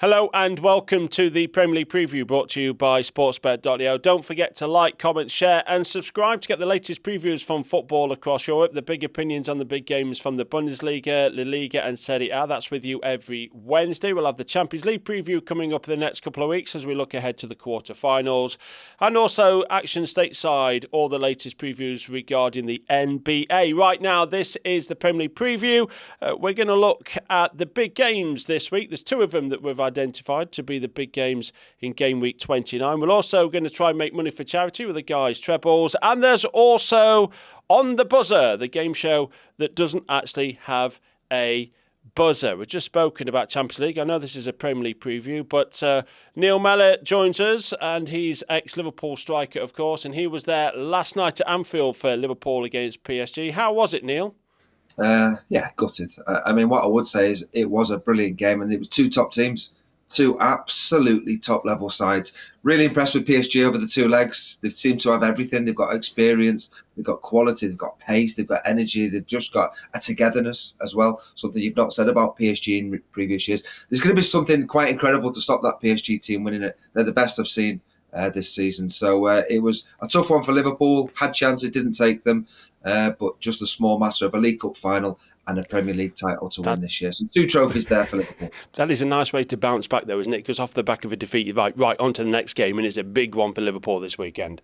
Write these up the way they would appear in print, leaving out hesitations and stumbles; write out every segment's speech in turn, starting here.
Hello and welcome to the Premier League preview brought to you by sportsbet.io. Don't forget to like, comment, share and subscribe to get the latest previews from football across Europe, the big opinions on the big games from the Bundesliga, La Liga and Serie A. That's with you every Wednesday. We'll have the Champions League preview coming up in the next couple of weeks as we look ahead to the quarter-finals. And also action stateside, all the latest previews regarding the NBA. Right now, this is the Premier League preview. We're going to look at the big games this week. There's two of them that we've identified to be the big games in game week 29. We're also going to try and make money for charity with the guys Trebles, and there's also On the Buzzer, the game show that doesn't actually have a buzzer. We've just spoken about Champions League. I know this is a Premier League preview, but Neil Mellor joins us, and he's ex-Liverpool striker, of course, and he was there last night at Anfield for Liverpool against PSG. How was it, Neil? Gutted. I mean, what I would say is it was a brilliant game, and it was two top teams. Two absolutely top-level sides. Really impressed with PSG over the two legs. They seem to have everything. They've got experience, they've got quality, they've got pace, they've got energy, they've just got a togetherness as well, something you've not said about PSG in previous years. There's going to be something quite incredible to stop that PSG team winning it. They're the best I've seen this season. So it was a tough one for Liverpool. Had chances, didn't take them, but just a small matter of a League Cup final and a Premier League title to win this year. So 2 trophies there for Liverpool. That is a nice way to bounce back, though, isn't it? Because off the back of a defeat, you're right on to the next game, and it's a big one for Liverpool this weekend.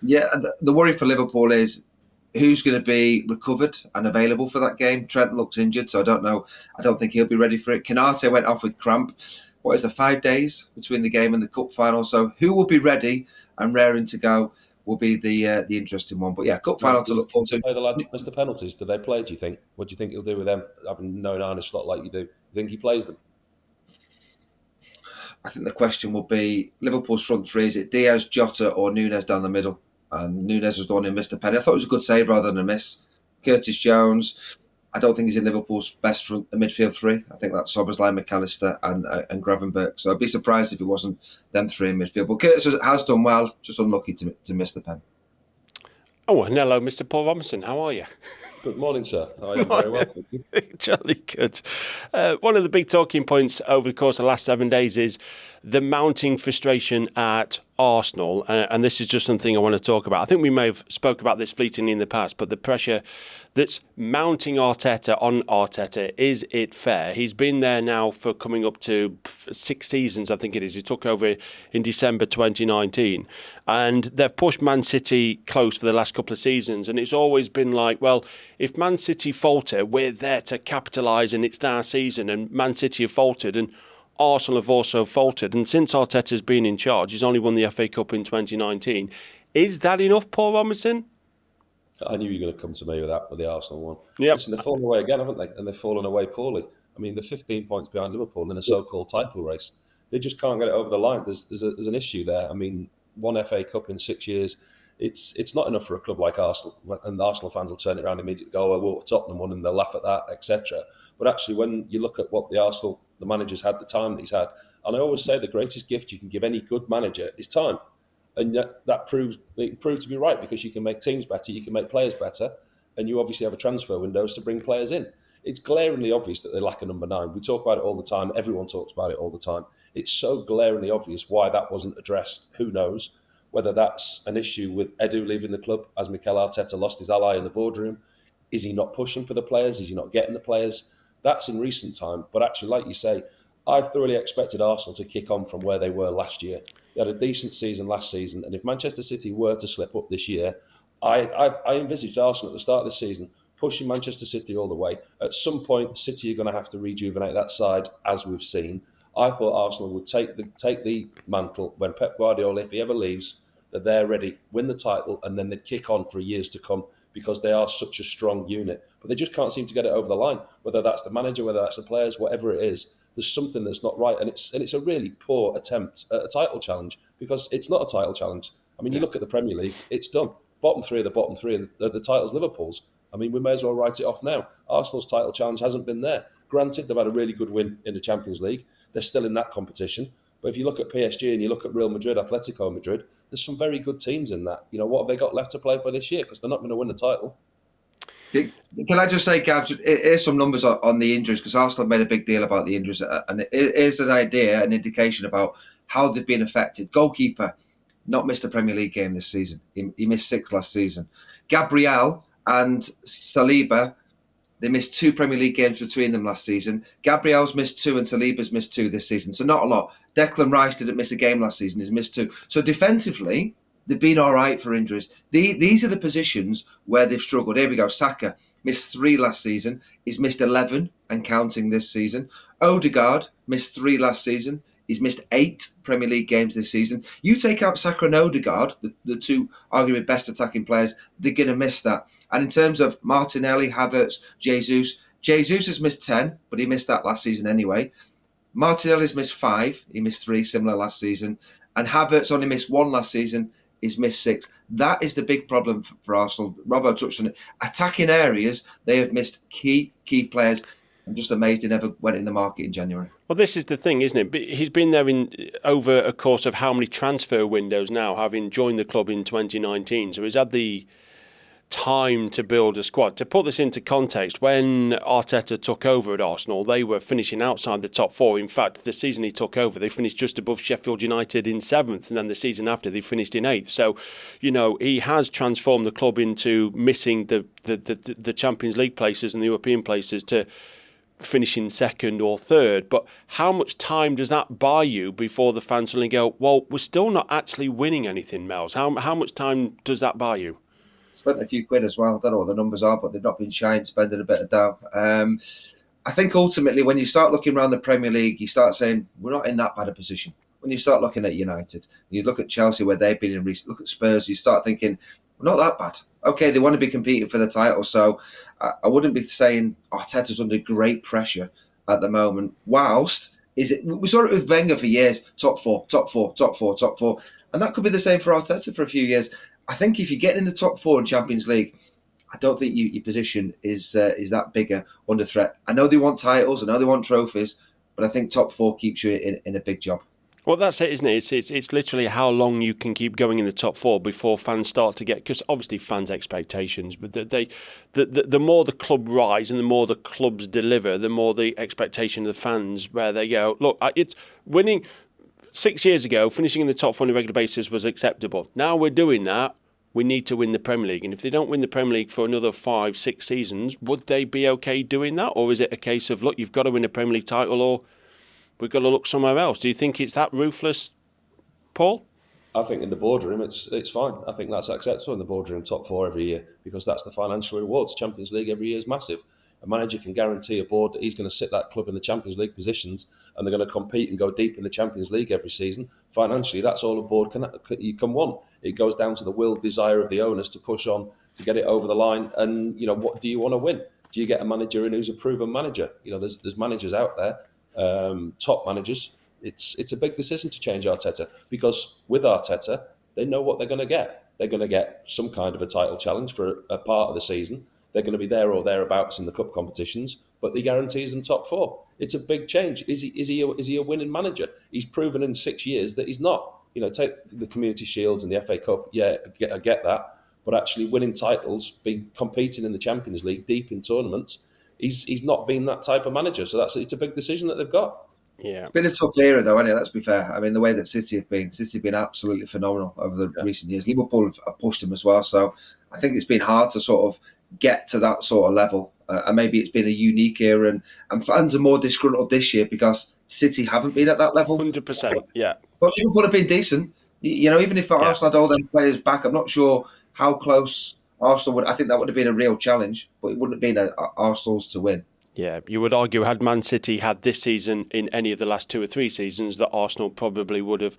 Yeah, the worry for Liverpool is who's going to be recovered and available for that game. Trent looks injured, so I don't know. I don't think he'll be ready for it. Canate went off with cramp. What is the 5 days between the game and the cup final? So who will be ready and raring to go will be the interesting one. But yeah, cup final to look forward to. The lad missed the penalties. Do they play, do you think? What do you think he'll do with them, having known Arne Slot like you do? Do you think he plays them? I think the question will be Liverpool's front three. Is it Diaz, Jota or Nunes down the middle? And Nunes was the one who missed the penalty. I thought it was a good save rather than a miss. Curtis Jones, I don't think he's in Liverpool's best midfield three. I think that's Szoboszlai, McAllister and Gravenberch. So I'd be surprised if it wasn't them three in midfield. But Curtis has done well, just unlucky to miss the pen. Oh, and hello, Mr. Paul Robinson. How are you? Good morning, sir. I am very well, thank you. Jolly good. One of the big talking points over the course of the last 7 days is the mounting frustration at Arsenal, and this is just something I want to talk about. I think we may have spoke about this fleetingly in the past, but the pressure that's mounting Arteta on Arteta, is it fair? He's been there now for coming up to 6 seasons, I think it is. He took over in December 2019, and they've pushed Man City close for the last couple of seasons, and it's always been like, well, if Man City falter, we're there to capitalise, and it's their season, and Man City have faltered, and Arsenal have also faltered. And since Arteta's been in charge, he's only won the FA Cup in 2019. Is that enough, Paul Robinson? I knew you were going to come to me with that, with the Arsenal one. Yep. Listen, they've fallen away again, haven't they? And they've fallen away poorly. I mean, they're 15 points behind Liverpool in a so-called title race. They just can't get it over the line. There's an issue there. I mean, one FA Cup in 6 years, it's not enough for a club like Arsenal. And the Arsenal fans will turn it around immediately and go, oh, well, Tottenham won, and they'll laugh at that, etc. But actually, when you look at what the manager's had, the time that he's had, and I always say the greatest gift you can give any good manager is time. And that proved to be right, because you can make teams better, you can make players better, and you obviously have a transfer windows to bring players in. It's glaringly obvious that they lack a number 9. We talk about it all the time. Everyone talks about it all the time. It's so glaringly obvious why that wasn't addressed. Who knows? Whether that's an issue with Edu leaving the club, as Mikel Arteta lost his ally in the boardroom. Is he not pushing for the players? Is he not getting the players? That's in recent time. But actually, like you say, I thoroughly expected Arsenal to kick on from where they were last year. They had a decent season last season, and if Manchester City were to slip up this year, I envisaged Arsenal at the start of the season pushing Manchester City all the way. At some point, City are going to have to rejuvenate that side, as we've seen. I thought Arsenal would take the mantle when Pep Guardiola, if he ever leaves, that they're ready, win the title, and then they'd kick on for years to come, because they are such a strong unit. But they just can't seem to get it over the line, whether that's the manager, whether that's the players, whatever it is. There's something that's not right, and it's a really poor attempt at a title challenge, because it's not a title challenge. I mean, you look at the Premier League, it's done. Bottom three of the bottom three, and the title's Liverpool's. I mean, we may as well write it off now. Arsenal's title challenge hasn't been there. Granted, they've had a really good win in the Champions League. They're still in that competition. But if you look at PSG and you look at Real Madrid, Atletico Madrid, there's some very good teams in that. You know, what have they got left to play for this year? Because they're not going to win the title. Can I just say, Gav, here's some numbers on the injuries, because Arsenal made a big deal about the injuries, and here's an idea, an indication about how they've been affected. Goalkeeper, not missed a Premier League game this season. He missed 6 last season. Gabriel and Saliba, they missed 2 Premier League games between them last season. Gabriel's missed 2 and Saliba's missed 2 this season, so not a lot. Declan Rice didn't miss a game last season. He's missed 2. So defensively, they've been all right for injuries. These are the positions where they've struggled. Here we go. Saka missed 3 last season. He's missed 11 and counting this season. Odegaard missed 3 last season. He's missed 8 Premier League games this season. You take out Saka and Odegaard, the 2 arguably best attacking players, they're going to miss that. And in terms of Martinelli, Havertz, Jesus has missed 10, but he missed that last season anyway. Martinelli's missed 5. He missed 3, similar last season. And Havertz only missed 1 last season. He's missed 6. That is the big problem for Arsenal. Robbo touched on it. Attacking areas, they have missed key players. I'm just amazed he never went in the market in January. Well, this is the thing, isn't it? He's been there over a course of how many transfer windows now, having joined the club in 2019. So he's had the time to build a squad. To put this into context, when Arteta took over at Arsenal, they were finishing outside the top 4. In fact, the season he took over, they finished just above Sheffield United in 7th, and then the season after they finished in 8th. So, he has transformed the club into missing the Champions League places and the European places to finishing 2nd or 3rd. But how much time does that buy you before the fans suddenly go, well, we're still not actually winning anything, Mells? How much time does that buy you? Spent a few quid as well. I don't know what the numbers are, but they've not been shy in spending a bit of dough. I think ultimately, when you start looking around the Premier League, you start saying, we're not in that bad a position. When you start looking at United, you look at Chelsea, where they've been in recent, look at Spurs, you start thinking, we're not that bad. Okay, they want to be competing for the title, so I wouldn't be saying Arteta's under great pressure at the moment. Whilst, we saw it with Wenger for years, top four. And that could be the same for Arteta for a few years. I think if you get in the top 4 in Champions League, I don't think your position is that bigger under threat. I know they want titles, I know they want trophies, but I think top 4 keeps you in a big job. Well, that's it, isn't it? It's literally how long you can keep going in the top 4 before fans start to get, because obviously fans' expectations, but the more the club rise and the more the clubs deliver, the more the expectation of the fans, where they go, look, it's winning. 6 years ago, finishing in the top 4 on a regular basis was acceptable. Now we're doing that. We need to win the Premier League. And if they don't win the Premier League for another 5-6 seasons, would they be okay doing that? Or is it a case of, look, you've got to win a Premier League title or we've got to look somewhere else? Do you think it's that ruthless, Paul? I think in the boardroom, it's fine. I think that's acceptable in the boardroom, top 4 every year, because that's the financial rewards. Champions League every year is massive. A manager can guarantee a board that he's going to sit that club in the Champions League positions, and they're going to compete and go deep in the Champions League every season. Financially, that's all a board can want. It goes down to the will, desire of the owners to push on to get it over the line. And what do you want to win? Do you get a manager in who's a proven manager? There's managers out there, top managers. It's a big decision to change Arteta, because with Arteta, they know what they're going to get. They're going to get some kind of a title challenge for a part of the season. They're going to be there or thereabouts in the cup competitions, but he guarantees them top 4. It's a big change. Is he a winning manager? He's proven in 6 years that he's not. Take the Community Shields and the FA Cup. Yeah, I get that, but actually winning titles, competing in the Champions League, deep in tournaments, he's not been that type of manager. So it's a big decision that they've got. Yeah, it's been a tough era though, hasn't it? Let's be fair. I mean, the way that City have been absolutely phenomenal over the recent years. Liverpool have pushed them as well, so I think it's been hard to sort of get to that sort of level. And maybe it's been a unique era, and fans are more disgruntled this year because City haven't been at that level. 100%, yeah. But Liverpool have been decent. Even if Arsenal had all them players back, I'm not sure how close Arsenal would. I think that would have been a real challenge, but it wouldn't have been Arsenal's to win. Yeah, you would argue, had Man City had this season in any of the last 2 or 3 seasons, that Arsenal probably would have,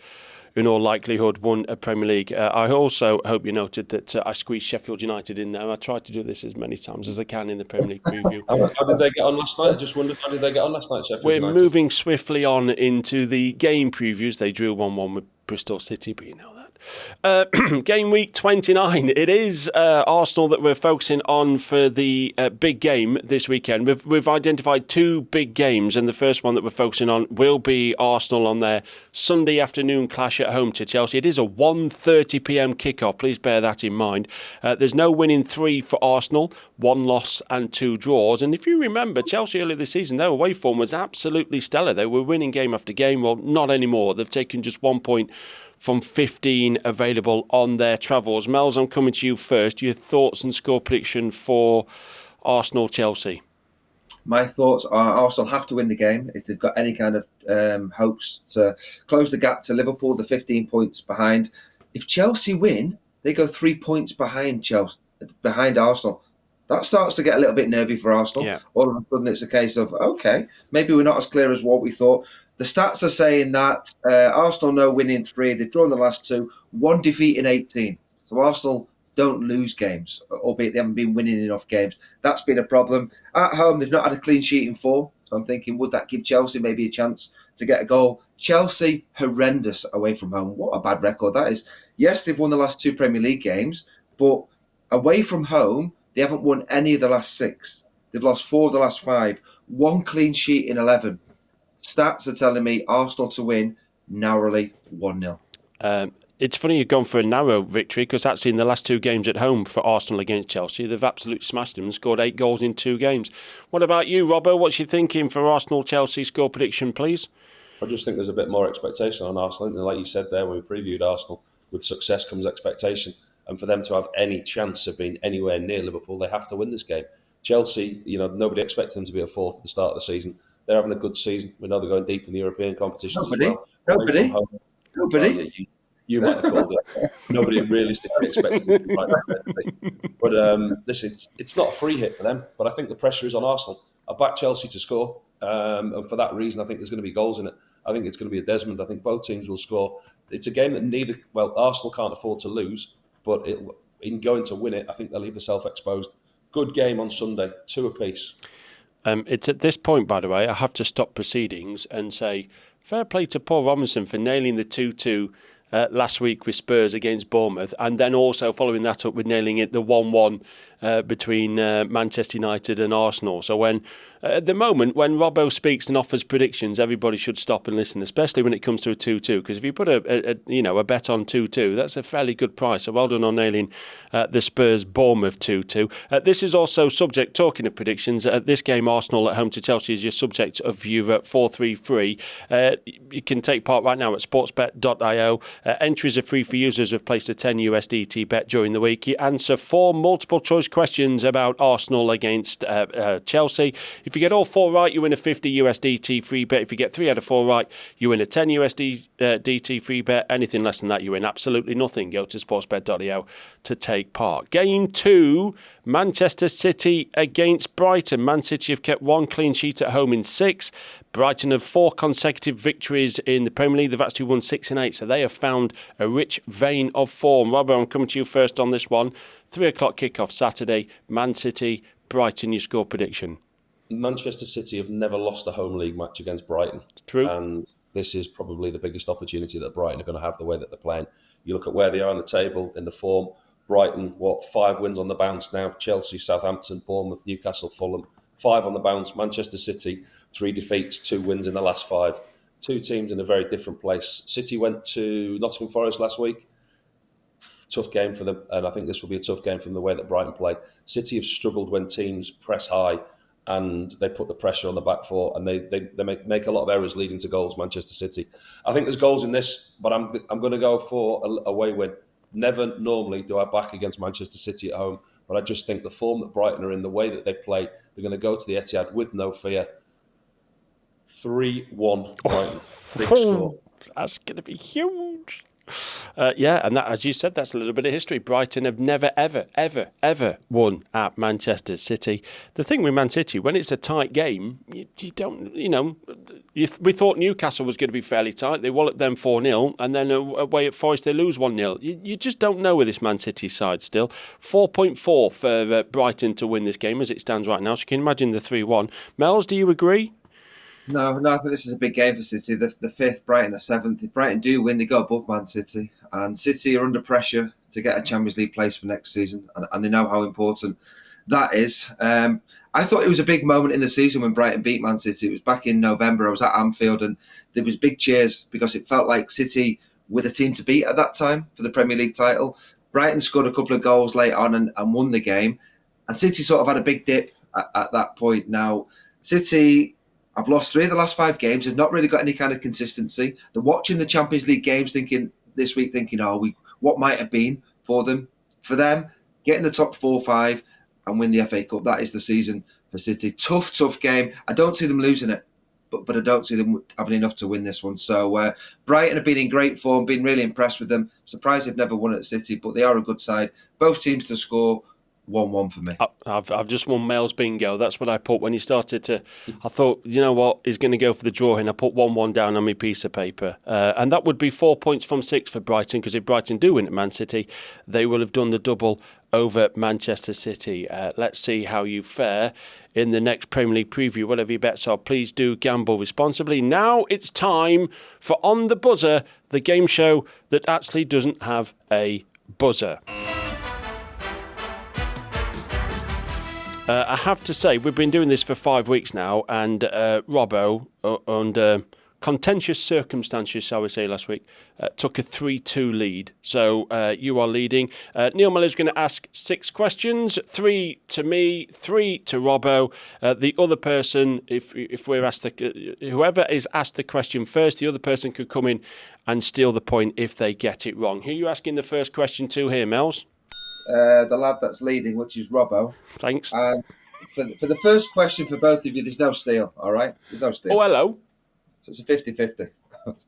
in all likelihood, won a Premier League. I also hope you noted that I squeezed Sheffield United in there. I tried to do this as many times as I can in the Premier League preview. How did they get on last night? I just wondered, how did they get on last night, Sheffield United? We're moving swiftly on into the game previews. They drew 1-1 with Bristol City, but you know that. Game week 29. It is Arsenal that we're focusing on for the big game this weekend. We've identified two big games, and the first one that we're focusing on will be Arsenal on their Sunday afternoon clash at home to Chelsea. It is a 1:30 p.m. kickoff. Please bear that in mind. There's no winning three for Arsenal, 1 loss and 2 draws. And if you remember, Chelsea earlier this season, their away form was absolutely stellar. They were winning game after game. Well, not anymore. They've taken just 1 point from 15 available on their travels. Mells, I'm coming to you first. Your thoughts and score prediction for Arsenal-Chelsea? My thoughts are Arsenal have to win the game if they've got any kind of hopes to close the gap to Liverpool, the 15 points behind. If Chelsea win, they go 3 points behind Arsenal. That starts to get a little bit nervy for Arsenal. Yeah. All of a sudden, it's a case of, okay, maybe we're not as clear as what we thought. The stats are saying that Arsenal no winning 3. They've drawn the last 2, 1 defeat in 18. So Arsenal don't lose games, albeit they haven't been winning enough games. That's been a problem. At home, they've not had a clean sheet in 4. So I'm thinking, would that give Chelsea maybe a chance to get a goal? Chelsea, horrendous away from home. What a bad record that is. Yes, they've won the last 2 Premier League games, but away from home, they haven't won any of the last 6. They've lost 4 of the last 5. 1 clean sheet in 11. Stats are telling me Arsenal to win narrowly 1-0. It's funny you've gone for a narrow victory, because actually in the last 2 games at home for Arsenal against Chelsea, they've absolutely smashed them and scored 8 goals in 2 games. What about you, Robbo? What's your thinking for Arsenal-Chelsea score prediction, please? I just think there's a bit more expectation on Arsenal. And like you said there when we previewed Arsenal, with success comes expectation. And for them to have any chance of being anywhere near Liverpool, they have to win this game. Chelsea, nobody expected them to be a 4th at the start of the season. They're having a good season. We know they're going deep in the European competitions as well. Nobody. Well, you might have called it. Nobody realistically expected them to be like that. But listen, it's not a free hit for them. But I think the pressure is on Arsenal. I back Chelsea to score. And for that reason, I think there's going to be goals in it. I think it's going to be a Desmond. I think both teams will score. It's a game that Arsenal can't afford to lose. But in going to win it, I think they'll leave themselves exposed. Good game on Sunday, 2 apiece. It's at this point, by the way, I have to stop proceedings and say fair play to Paul Robinson for nailing the 2-2 last week with Spurs against Bournemouth, and then also following that up with nailing it the 1-1 between Manchester United and Arsenal. So at the moment, when Robbo speaks and offers predictions, everybody should stop and listen, especially when it comes to a 2-2, because if you put a bet on 2-2, that's a fairly good price. So well done on nailing the Spurs-Bournemouth 2-2. This is also subject, talking of predictions, this game Arsenal at home to Chelsea is your subject of your 433. You can take part right now at sportsbet.io. Entries are free for users who've placed a 10 USDT bet during the week. You answer 4 multiple choice questions about Arsenal against Chelsea. If you get all 4 right, you win a 50 USDT free bet. If you get 3 out of 4 right, you win a 10 USDT free bet. Anything less than that, you win absolutely nothing. Go to sportsbet.io to take part. Game 2, Manchester City against Brighton. Man City have kept 1 clean sheet at home in 6. Brighton have 4 consecutive victories in the Premier League. They've actually won 6 and 8, so they have found a rich vein of form. Robbo, I'm coming to you first on this one. 3 o'clock kickoff Saturday. Man City, Brighton, your score prediction. Manchester City have never lost a home league match against Brighton. True. And this is probably the biggest opportunity that Brighton are going to have, the way that they're playing. You look at where they are on the table, in the form. Brighton, 5 wins on the bounce now. Chelsea, Southampton, Bournemouth, Newcastle, Fulham. 5 on the bounce. Manchester City, 3 defeats, 2 wins in the last 5. 2 teams in a very different place. City went to Nottingham Forest last week. Tough game for them, and I think this will be a tough game from the way that Brighton play. City have struggled when teams press high and they put the pressure on the back foot, and they make a lot of errors leading to goals, Manchester City. I think there's goals in this, but I'm going to go for a away win. Never normally do I back against Manchester City at home, but I just think the form that Brighton are in, the way that they play, they're going to go to the Etihad with no fear. 3-1 Brighton. Big score. That's going to be huge. And that, as you said, that's a little bit of history. Brighton have never, ever, ever, ever won at Manchester City. The thing with Man City, when it's a tight game, you don't, we thought Newcastle was going to be fairly tight. They walloped them 4-0, and then away at Forest, they lose 1-0. You just don't know with this Man City side still. 4.4 for Brighton to win this game as it stands right now. So you can imagine the 3-1. Mells, do you agree? No, I think this is a big game for City. The fifth, Brighton are seventh. If Brighton do win, they go above Man City. And City are under pressure to get a Champions League place for next season. And they know how important that is. I thought it was a big moment in the season when Brighton beat Man City. It was back in November. I was at Anfield and there was big cheers because it felt like City were the team to beat at that time for the Premier League title. Brighton scored a couple of goals late on and won the game. And City sort of had a big dip at that point. Now, City have lost 3 of the last 5 games. They've not really got any kind of consistency. They're watching the Champions League games thinking, what might have been for them? For them, get in the top 4 or 5 and win the FA Cup. That is the season for City. Tough game. I don't see them losing it, but I don't see them having enough to win this one. So Brighton have been in great form, been really impressed with them. Surprised they've never won at City, but they are a good side. Both teams to score. 1-1 for me. I've just won Mells bingo. That's what I put when he started to. I thought, you know what, he's going to go for the draw, and I put 1-1 down on my piece of paper, and that would be 4 points from 6 for Brighton. Because if Brighton do win at Man City, they will have done the double over Manchester City. Let's see how you fare in the next Premier League preview. Whatever your bets are, please do gamble responsibly. Now it's time for On the Buzzer, the game show that actually doesn't have a buzzer. I have to say, we've been doing this for 5 weeks now, and Robbo, under contentious circumstances, shall we say, last week, took a 3-2 lead. So you are leading. Neil Miller's going to ask 6 questions, 3 to me, 3 to Robbo. The other person, if we're asked, whoever is asked the question first, the other person could come in and steal the point if they get it wrong. Who are you asking the first question to here, Mells? The lad that's leading, which is Robbo. Thanks. And for the first question for both of you, there's no steal, all right? There's no steal. Oh, hello. So it's a 50-50.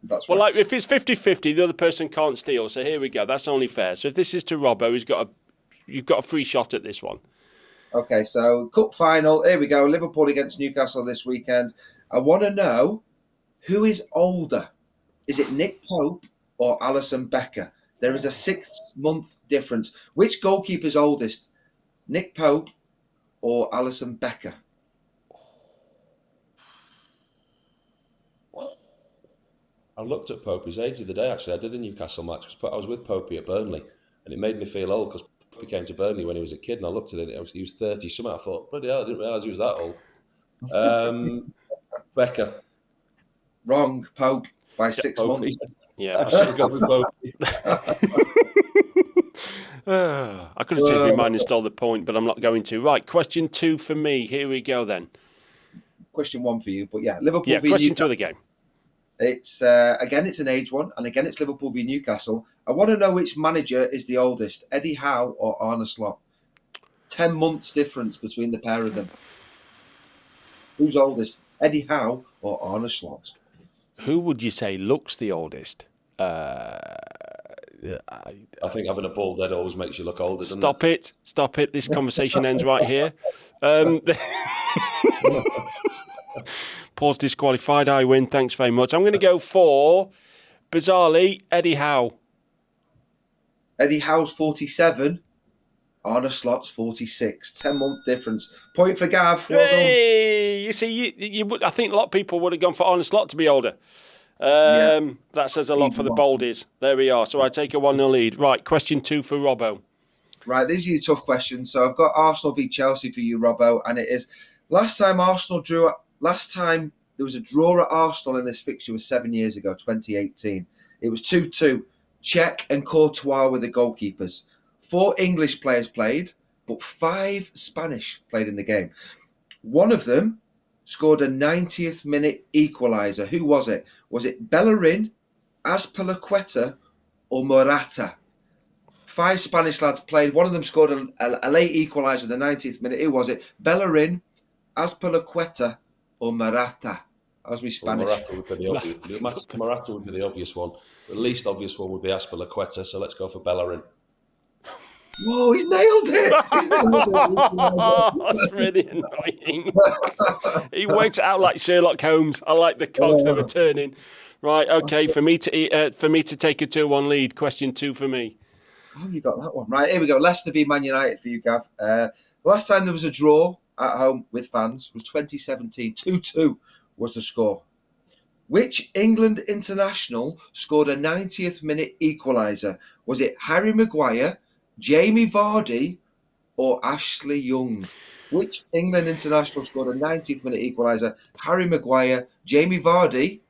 That's well, like if it's 50-50, the other person can't steal. So here we go. That's only fair. So if this is to Robbo, you've got a free shot at this one. Okay, so cup final. Here we go. Liverpool against Newcastle this weekend. I want to know who is older. Is it Nick Pope or Alisson Becker? There is a 6-month difference. Which goalkeeper's oldest? Nick Pope or Alisson Becker? I looked at Popey's age of the day, actually. I did a Newcastle match because I was with Popey at Burnley, and it made me feel old because Popey came to Burnley when he was a kid, and I looked at it, he was 30 something. I thought, bloody hell, I didn't realise he was that old. Becker. Wrong. Pope by 6 months. Yeah, I should have gone with Popey. I could have changed my mind and stole the point, but I'm not going to. Right, question 2 for me. Here we go then. Question 1 for you, but yeah, Liverpool. Yeah, question 2 of the game. It's again, it's an age one, and again, it's Liverpool v Newcastle. I want to know which manager is the oldest, Eddie Howe or Arne Slot. 10 months difference between the pair of them. Who's oldest, Eddie Howe or Arne Slot? Who would you say looks the oldest? I think having a bald head always makes you look older, doesn't it? Stop it. This conversation ends right here. Paul's disqualified. I win. Thanks very much. I'm going to go for, bizarrely, Eddie Howe. Eddie Howe's 47. Arne Slot's 46. 10-month difference. Point for Gav. Well done. You see, I think a lot of people would have gone for Arne Slot to be older. That says a lot for the Boldies. There we are. So I take a 1-0 lead. Right, question 2 for Robbo. Right, these are your tough questions. So I've got Arsenal v Chelsea for you, Robbo, and it is last time there was a draw at Arsenal in this fixture was 7 years ago, 2018. It was 2-2. Cech and Courtois were the goalkeepers. 4 English players played, but 5 Spanish played in the game. One of them scored a 90th minute equaliser. Who was it? Was it Bellerin, Azpilicueta, or Morata? 5 Spanish lads played. One of them scored a late equaliser in the 90th minute. Who was it? Bellerin, Azpilicueta, or Morata? That was me Spanish. Well, Morata would be the obvious one. The least obvious one would be Azpilicueta, so let's go for Bellerin. Whoa, he's nailed it! That's really annoying. He works it out like Sherlock Holmes. I like the cogs that were turning. Right, okay, for me to take a 2-1 lead. Question 2 for me. Oh, you got that one. Right, here we go. Leicester v Man United for you, Gav. Last time there was a draw at home with fans was 2017, 2-2. was the score. Which England international scored a 90th minute equaliser? Was it Harry Maguire, Jamie Vardy, or Ashley Young? Which England international scored a 90th minute equaliser? Harry Maguire, Jamie Vardy,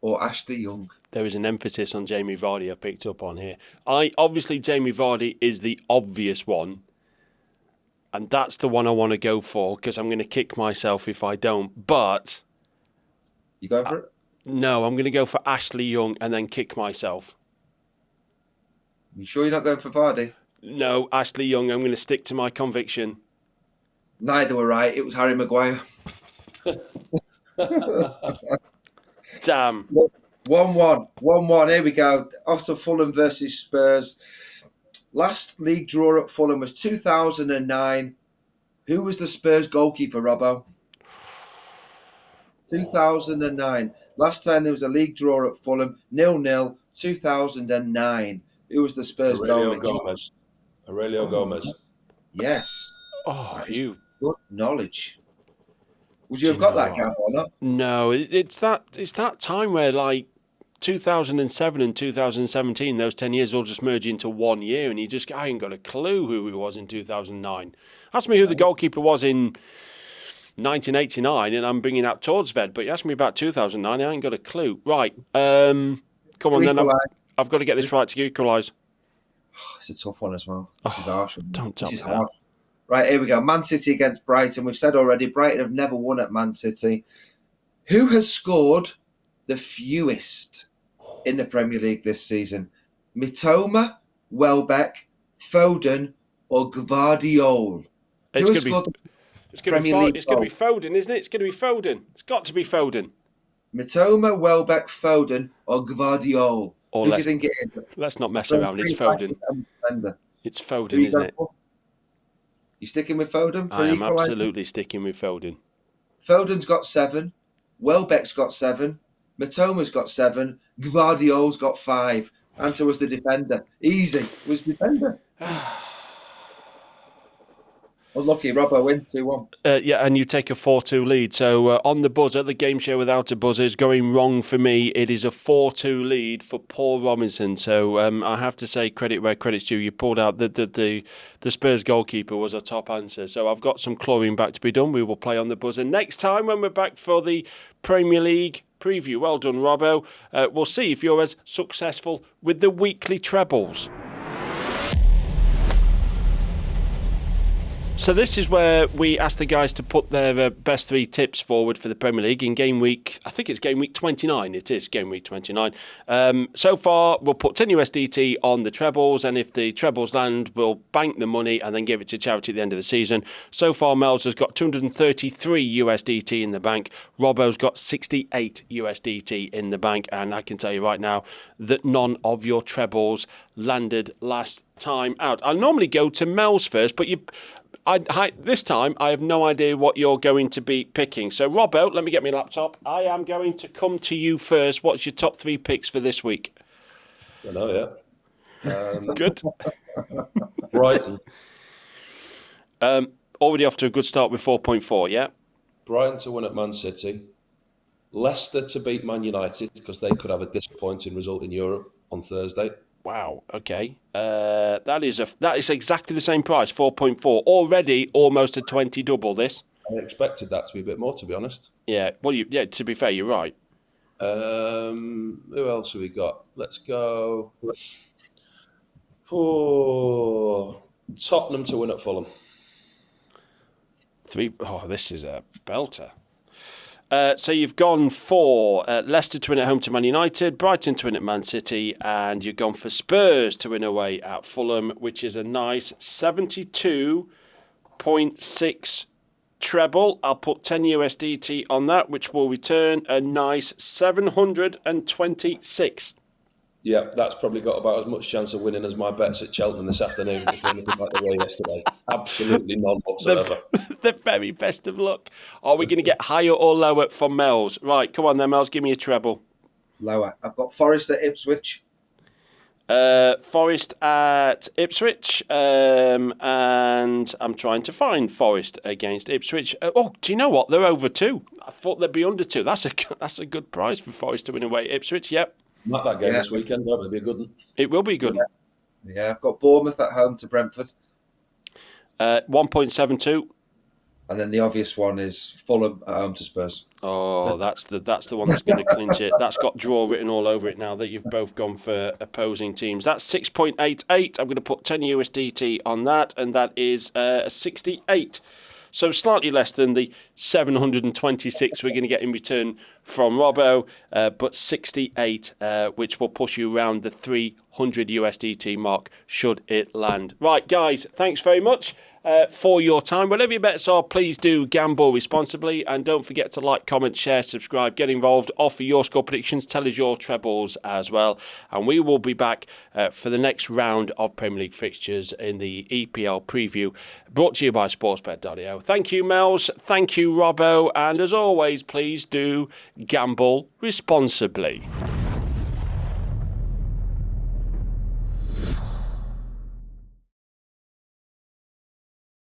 or Ashley Young? There is an emphasis on Jamie Vardy I picked up on here. Obviously, Jamie Vardy is the obvious one. And that's the one I want to go for because I'm going to kick myself if I don't. But... You going for it? No, I'm going to go for Ashley Young and then kick myself. You sure you're not going for Vardy? No, Ashley Young. I'm going to stick to my conviction. Neither were right. It was Harry Maguire. Damn. 1-1. 1-1. Here we go. Off to Fulham versus Spurs. Last league draw at Fulham was 2009. Who was the Spurs goalkeeper, Robbo? 2009. Last time there was a league draw at Fulham, 0-0, 2009. Who was the Spurs goalie? Aurelio Gomez. Yes. Oh, you... Good knowledge. Would you have got that, Gav, or not? No, it's that time where, like, 2007 and 2017, those 10 years all just merge into 1 year, and I ain't got a clue who he was in 2009. Ask me who the goalkeeper was in 1989, and I'm bringing out Tordsved, but you asked me about 2009, I ain't got a clue. Right, come on then, I've got to get this right to equalise. It's a tough one as well. This is harsh. Don't tell me hard. Right, here we go. Man City against Brighton. We've said already, Brighton have never won at Man City. Who has scored the fewest in the Premier League this season? Mitoma, Welbeck, Foden, or Gvardiol? It's going to be Foden, isn't it? It's going to be Foden. It's got to be Foden. Mitoma, Welbeck, Foden, or Gvardiol? Who do you think it is? Let's not mess around. It's Foden. It's Foden, isn't it? You sticking with Foden? I am absolutely sticking with Foden. Foden's got 7. Welbeck's got 7. Mitoma's got 7. Gvardiol's got 5. Answer was the defender. Easy. It was defender. Unlucky. Robbo wins 2-1. Yeah, and you take a 4-2 lead. So on the buzzer, the game show without a buzzer is going wrong for me. It is a 4-2 lead for Paul Robinson. So I have to say credit where credit's due. You pulled out the Spurs goalkeeper was a top answer. So I've got some clawing back to be done. We will play on the buzzer next time when we're back for the Premier League preview. Well done, Robbo. We'll see if you're as successful with the weekly trebles. So this is where we ask the guys to put their best 3 tips forward for the Premier League in game week. I think it's game week 29. It is game week 29. So far, we'll put 10 USDT on the trebles, and if the trebles land, we'll bank the money and then give it to charity at the end of the season. So far, Mells has got 233 USDT in the bank. Robbo's got 68 USDT in the bank, and I can tell you right now that none of your trebles landed last time out. I normally go to Mells first, but this time, I have no idea what you're going to be picking. So, Robbo, let me get my laptop. I am going to come to you first. What's your top 3 picks for this week? I know, yeah. Good. Brighton. Already off to a good start with 4.4, yeah? Brighton to win at Man City. Leicester to beat Man United because they could have a disappointing result in Europe on Thursday. Wow, okay. That is exactly the same price, 4.4. Already almost a 20 double this. I expected that to be a bit more, to be honest. Yeah, well, to be fair, you're right. Who else have we got? Let's go for Tottenham to win at Fulham. 3. Oh, this is a belter. So you've gone for Leicester to win at home to Man United, Brighton to win at Man City, and you've gone for Spurs to win away at Fulham, which is a nice 72.6 treble. I'll put 10 USDT on that, which will return a nice 726. Yeah, that's probably got about as much chance of winning as my bets at Cheltenham this afternoon, if anything like the way yesterday. Absolutely none whatsoever. The very best of luck. Are we going to get higher or lower from Mells? Right, come on then, Mells, give me a treble. Lower. I've got Forest at Ipswich. Forest at Ipswich, and I'm trying to find Forest against Ipswich. Do you know what? They're over 2. I thought they'd be under 2. That's a good price for Forest to win away at Ipswich. Yep. Not that game this weekend, though. It'll be a good one. It will be a good one. Yeah, I've got Bournemouth at home to Brentford. 1.72. And then the obvious one is Fulham at home to Spurs. Oh, that's the one that's going to clinch it. That's got draw written all over it now that you've both gone for opposing teams. That's 6.88. I'm going to put 10 USDT on that, and that is 68. So slightly less than the 726 we're going to get in return from Robbo, but 68, which will push you around the 300 USDT mark should it land. Right, guys, thanks very much for your time. Whatever your bets are, please do gamble responsibly, and don't forget to like, comment, share, subscribe, get involved, offer your score predictions, tell us your trebles as well, and we will be back for the next round of Premier League fixtures in the EPL preview, brought to you by sportsbet.io. Thank you, Mells. Thank you, Robbo, and as always, please do gamble responsibly.